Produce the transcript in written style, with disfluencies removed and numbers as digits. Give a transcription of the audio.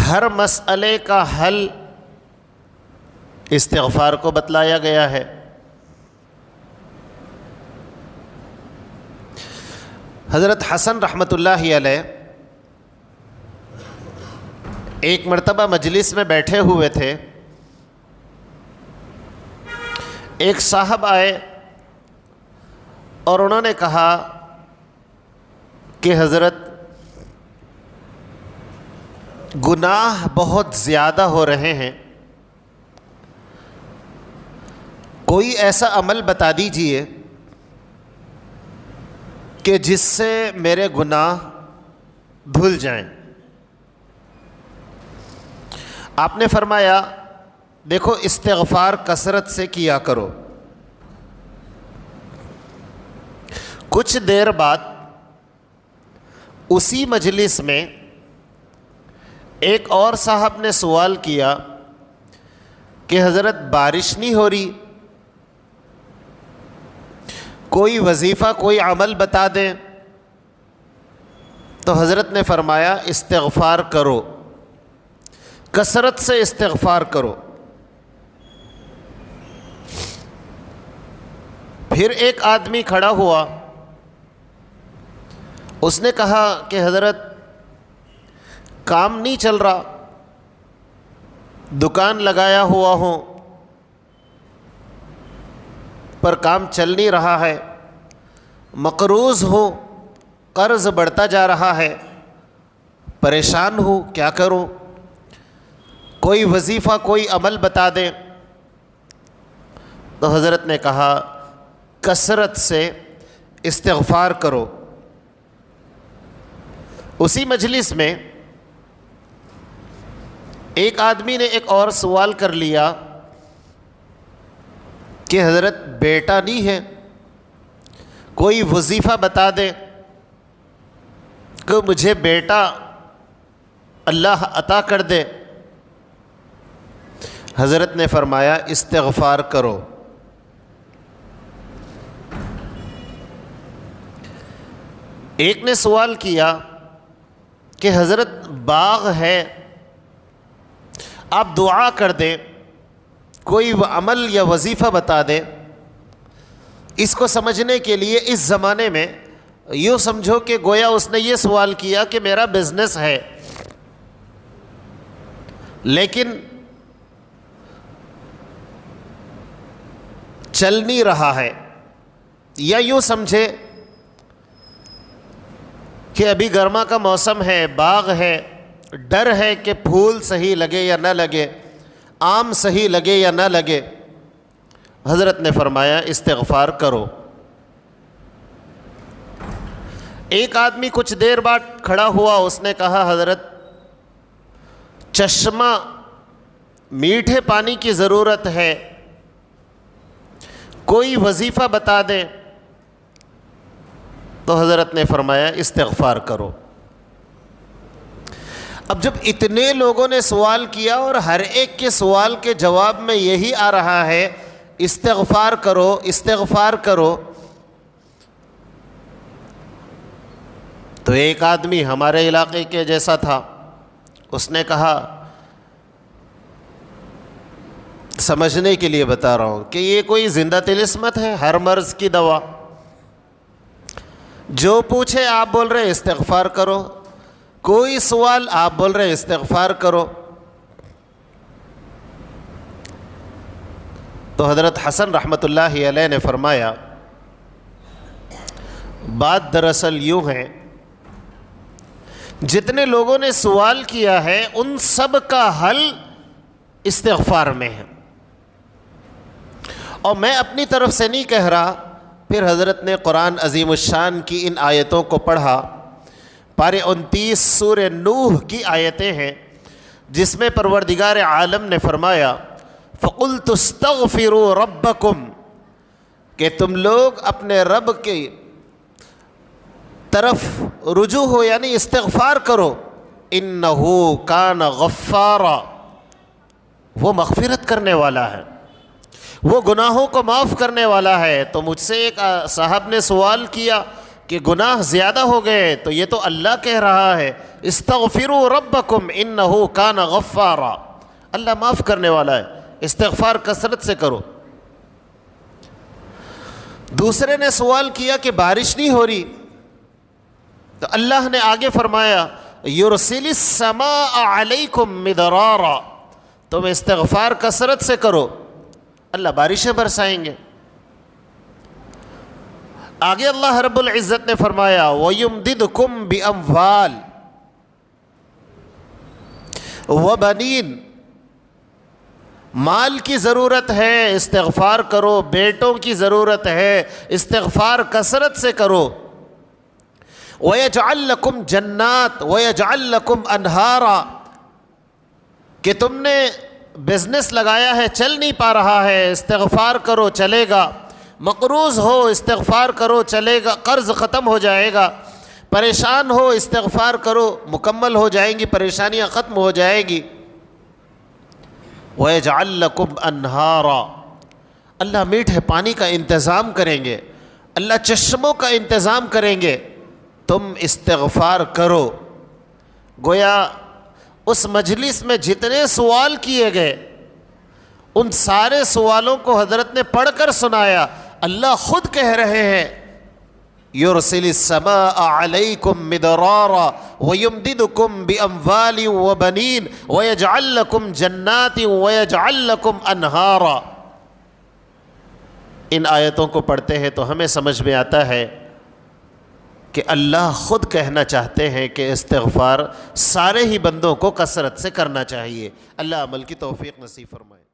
ہر مسئلے کا حل استغفار کو بتلایا گیا ہے۔ حضرت حسن رحمۃ اللہ علیہ ایک مرتبہ مجلس میں بیٹھے ہوئے تھے، ایک صاحب آئے اور انہوں نے کہا کہ حضرت گناہ بہت زیادہ ہو رہے ہیں، کوئی ایسا عمل بتا دیجئے کہ جس سے میرے گناہ دھل جائیں۔ آپ نے فرمایا دیکھو استغفار کثرت سے کیا کرو۔ کچھ دیر بعد اسی مجلس میں ایک اور صاحب نے سوال کیا کہ حضرت بارش نہیں ہو رہی، کوئی وظیفہ کوئی عمل بتا دیں۔ تو حضرت نے فرمایا استغفار کرو، کثرت سے استغفار کرو۔ پھر ایک آدمی کھڑا ہوا، اس نے کہا کہ حضرت کام نہیں چل رہا، دکان لگایا ہوا ہوں پر کام چل نہیں رہا ہے، مقروض ہوں، قرض بڑھتا جا رہا ہے، پریشان ہوں، کیا کروں؟ کوئی وظیفہ کوئی عمل بتا دیں۔ تو حضرت نے کہا کثرت سے استغفار کرو۔ اسی مجلس میں ایک آدمی نے ایک اور سوال کر لیا کہ حضرت بیٹا نہیں ہے، کوئی وظیفہ بتا دے کہ مجھے بیٹا اللہ عطا کر دے۔ حضرت نے فرمایا استغفار کرو۔ ایک نے سوال کیا کہ حضرت باغ ہے، آپ دعا کر دیں، کوئی عمل یا وظیفہ بتا دیں۔ اس کو سمجھنے کے لیے اس زمانے میں یوں سمجھو کہ گویا اس نے یہ سوال کیا کہ میرا بزنس ہے لیکن چل نہیں رہا ہے، یا یوں سمجھے کہ ابھی گرما کا موسم ہے، باغ ہے، ڈر ہے کہ پھول صحیح لگے یا نہ لگے، آم صحیح لگے یا نہ لگے۔ حضرت نے فرمایا استغفار کرو۔ ایک آدمی کچھ دیر بعد کھڑا ہوا، اس نے کہا حضرت چشمہ میٹھے پانی کی ضرورت ہے، کوئی وظیفہ بتا دیں۔ تو حضرت نے فرمایا استغفار کرو۔ اب جب اتنے لوگوں نے سوال کیا اور ہر ایک کے سوال کے جواب میں یہی آ رہا ہے استغفار کرو استغفار کرو، تو ایک آدمی ہمارے علاقے کے جیسا تھا، اس نے کہا سمجھنے کے لیے بتا رہا ہوں کہ یہ کوئی زندہ طلسمت ہے، ہر مرض کی دوا، جو پوچھے آپ بول رہے استغفار کرو، کوئی سوال آپ بول رہے استغفار کرو۔ تو حضرت حسن رحمۃ اللہ علیہ نے فرمایا بات دراصل یوں ہے، جتنے لوگوں نے سوال کیا ہے ان سب کا حل استغفار میں ہے، اور میں اپنی طرف سے نہیں کہہ رہا۔ پھر حضرت نے قرآن عظیم الشان کی ان آیتوں کو پڑھا، پارے 29 سورہ نوح کی آیتیں ہیں جس میں پروردگار عالم نے فرمایا فَقُلْتُ اسْتَغْفِرُوا رَبَّكُمْ، کہ تم لوگ اپنے رب کی طرف رجوع ہو، یعنی استغفار کرو، اِنَّهُ كَانَ غَفَّارًا، وہ مغفرت کرنے والا ہے، وہ گناہوں کو معاف کرنے والا ہے۔ تو مجھ سے ایک صاحب نے سوال کیا کہ گناہ زیادہ ہو گئے تو یہ تو اللہ کہہ رہا ہے استغفروا ربکم انہ کان غفارا، اللہ معاف کرنے والا ہے، استغفار کثرت سے کرو۔ دوسرے نے سوال کیا کہ بارش نہیں ہو رہی، تو اللہ نے آگے فرمایا یرسل السماء علیکم مدرارا، تم استغفار کثرت سے کرو، اللہ بارشیں برسائیں گے۔ آگے اللہ رب العزت نے فرمایا وَيُمْدِدْكُمْ بِأَمْوَالٍ وَبَنِينَ، مال کی ضرورت ہے استغفار کرو، بیٹوں کی ضرورت ہے استغفار کثرت سے کرو۔ وَيَجْعَلْ لَكُمْ جَنَّاتٍ وَيَجْعَلْ لَكُمْ أَنْهَارًا، کہ تم نے بزنس لگایا ہے چل نہیں پا رہا ہے، استغفار کرو چلے گا، مقروض ہو استغفار کرو چلے گا، قرض ختم ہو جائے گا، پریشان ہو استغفار کرو مکمل ہو جائیں گی، پریشانیاں ختم ہو جائے گی۔ وَيَجْعَلْ لَكُمْ أَنْهَارًا، اللہ میٹھے پانی کا انتظام کریں گے، اللہ چشموں کا انتظام کریں گے، تم استغفار کرو۔ گویا اس مجلس میں جتنے سوال کیے گئے ان سارے سوالوں کو حضرت نے پڑھ کر سنایا۔ اللہ خود کہہ رہے ہیں یرسل السماء علیکم مدرارا ویمددکم باموال وبنین ویجعل لکم جنات ویجعل لکم انہارا۔ ان آیتوں کو پڑھتے ہیں تو ہمیں سمجھ میں آتا ہے کہ اللہ خود کہنا چاہتے ہیں کہ استغفار سارے ہی بندوں کو کثرت سے کرنا چاہیے۔ اللہ عمل کی توفیق نصیب فرمائے۔